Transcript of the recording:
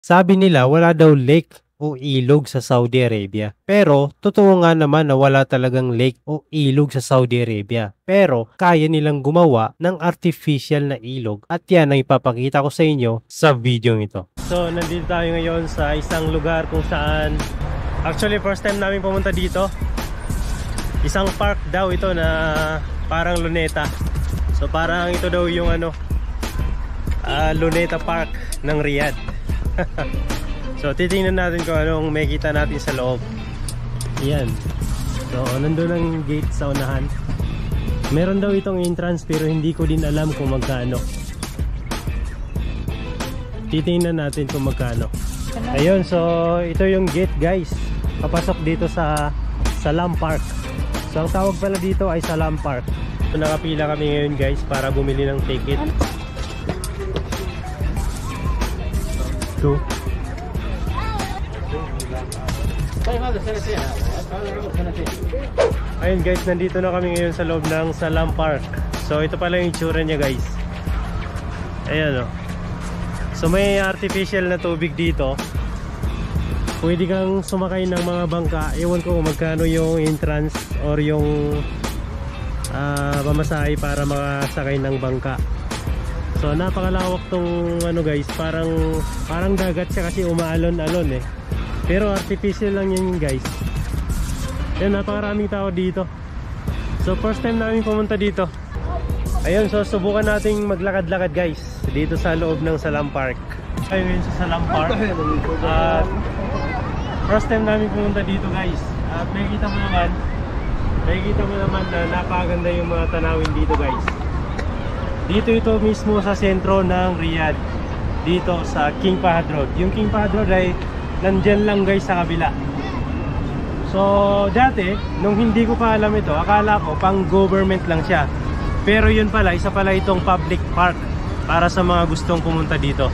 Sabi nila wala daw lake o ilog sa Saudi Arabia. Pero totoo nga naman na wala talagang lake o ilog sa Saudi Arabia. Pero kaya nilang gumawa ng artificial na ilog at yan ang ipapakita ko sa inyo sa video ito. So nandito tayo ngayon sa isang lugar kung saan actually first time namin pumunta dito. Isang park daw ito na parang Luneta. So parang ito daw yung Luneta Park ng Riyadh. So titingnan natin kung anong makikita natin sa loob. Yan. So nandun ang gate sa unahan. Meron daw itong entrance pero hindi ko din alam kung magkano. Titingnan natin kung magkano. Ayun, so ito yung gate guys. Papasok dito sa Salam Park. So ang tawag pala dito ay Salam Park. So, nakapila kami ngayon guys para bumili ng ticket. So ayun guys, nandito na kami ngayon sa loob ng Salam Park. So ito pala yung itsura niya guys. Ayan o. So may artificial na tubig dito. Pwede kang sumakay ng mga bangka. Ewan ko kung magkano yung entrance or yung pamasahe para makasakay ng bangka. So napakalawak tong guys, parang dagat siya kasi umaalon-alon eh. Pero artificial lang yan guys. Yan, napakaraming tao dito. So first time namin pumunta dito. Ayun, so subukan nating maglakad-lakad guys dito sa loob ng Salam Park. Ayun sa Salam Park. At first time namin pumunta dito guys. At makikita mo naman na napakaganda yung mga tanawin dito guys. Dito ito mismo sa sentro ng Riyadh. Dito sa King Fahd Road. Yung King Fahd Road ay nandyan lang guys sa kabila. So dati nung hindi ko pa alam ito, akala ko pang government lang siya. Pero yun pala, isa pala itong public park para sa mga gustong pumunta dito.